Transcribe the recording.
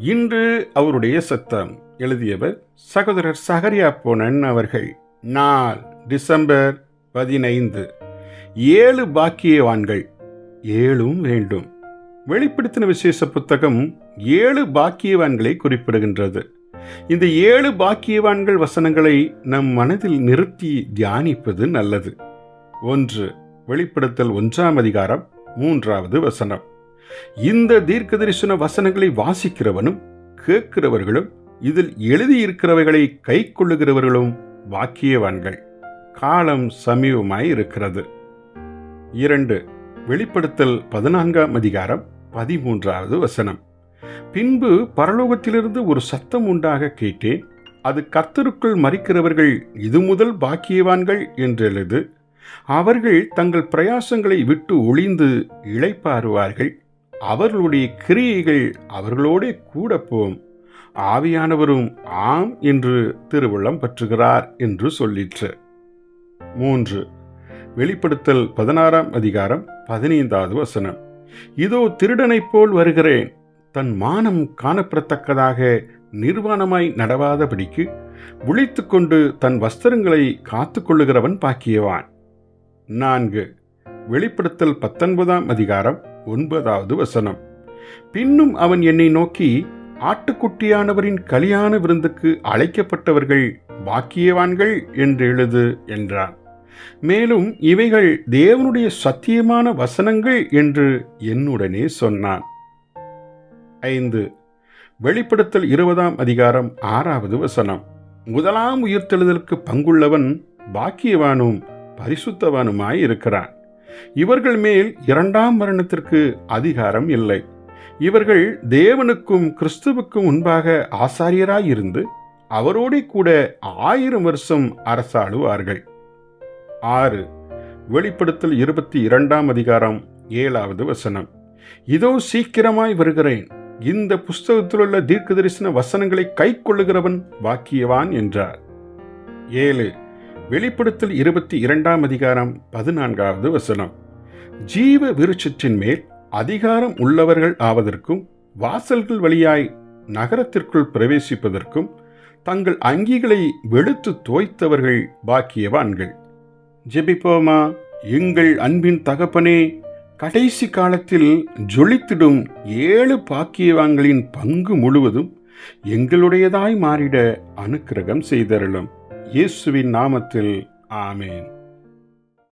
இன்று அவருடைய சத்தம். எழுதியவர் சகோதரர் சகரியா பொன்னன் அவர்கள். நாள் டிசம்பர் 15. 7 பாக்கியவான்கள், 7ம் வேண்டும். வெளிப்படுத்தின விசேஷ புத்தகம் 7 பாக்கியவான்களை குறிப்பிடுகின்றது. இந்த 7 பாக்கியவான்கள் வசனங்களை நம் மனதில் நிறுத்தி தியானிப்பது நல்லது. 1. வெளிப்படுத்தல் 1ஆம் அதிகாரம் 3வது வசனம். இந்த தீர்க்கதரிசன வசனங்களை வாசிக்கிறவனும் கேட்கிறவர்களும் இதில் எழுதியிருக்கிறவைகளை கை கொள்ளுகிறவர்களும் பாக்கியவான்கள். காலம் சமீபமாய் இருக்கிறது. 2. வெளிப்படுத்தல் 14ஆம் அதிகாரம் 13வது வசனம். பின்பு பரலோகத்திலிருந்து ஒரு சத்தம் உண்டாக கேட்டேன். அது கர்த்தருக்குள் மரிக்கிறவர்கள் இது முதல் பாக்கியவான்கள் என்றெழுது. அவர்கள் தங்கள் பிரயாசங்களை விட்டு ஒளிந்து இளைப்பாறுவார்கள். அவர்களுடைய கிரியைகள் அவர்களோட கூட போம். ஆவியானவரும் ஆம் என்று திருவுள்ளம் பற்றுகிறார் என்று சொல்லிற்று. 3. வெளிப்படுத்தல் 16ஆம் அதிகாரம் 15வது வசனம். இதோ திருடனைப் போல் வருகிறேன். தன் மானம் காணப்படத்தக்கதாக நிர்வாணமாய் நடவாதபடிக்கு விழித்து கொண்டு தன் வஸ்திரங்களை காத்து கொள்ளுகிறவன் பாக்கியவான். 4. வெளிப்படுத்தல் 19ஆம் அதிகாரம் 9வது வசனம். பின்னும் அவன் என்னை நோக்கி, ஆட்டுக்குட்டியானவரின் கல்யாண விருந்துக்கு அழைக்கப்பட்டவர்கள் பாக்கியவான்கள் என்று எழுது என்றான். மேலும் இவைகள் தேவனுடைய சத்தியமான வசனங்கள் என்று என்னுடனே சொன்னான். 5. வெளிப்படுத்தல் 20ஆம் அதிகாரம் 6வது வசனம். முதலாம் உயிர்த்தெழுதலுக்கு பங்குள்ளவன் பாக்கியவானும் பரிசுத்தவானுமாய் இருக்கிறான். இவர்கள் மேல் 2ஆம் மரணத்திற்கு அதிகாரம் இல்லை. இவர்கள் தேவனுக்கும் கிறிஸ்துவுக்கும் முன்பாக ஆசாரியராயிருந்து அவரோட கூட 1000 வருஷம் அரசாளுவார்கள். 6. வெளிப்படுத்தல் 22ஆம் அதிகாரம் 7வது வசனம். இதோ சீக்கிரமாய் வருகிறேன். இந்த புஸ்தகத்திலுள்ள தீர்க்கதரிசன வசனங்களை கை கொள்ளுகிறவன் பாக்கியவான் என்றார். 7. வெளிப்படுத்தல் 22ஆம் அதிகாரம் 14வது வசனம். ஜீவ விருட்சத்தின் மேல் அதிகாரம் உள்ளவர்கள் ஆவதற்கும் வாசல்கள் வழியாய் நகரத்திற்குள் பிரவேசிப்பதற்கும் தங்கள் அங்கிகளை வெளுத்து தோய்த்தவர்கள் பாக்கியவான்கள். ஜெபிப்போமா. எங்கள் அன்பின் தகப்பனே, கடைசி காலத்தில் ஜொலித்திடும் 7 பாக்கியவான்களின் பங்கு முழுவதும் எங்களுடையதாய் மாறிட அனுக்கிரகம் செய்தருளும். இயேசுவின் நாமத்தில் ஆமேன்.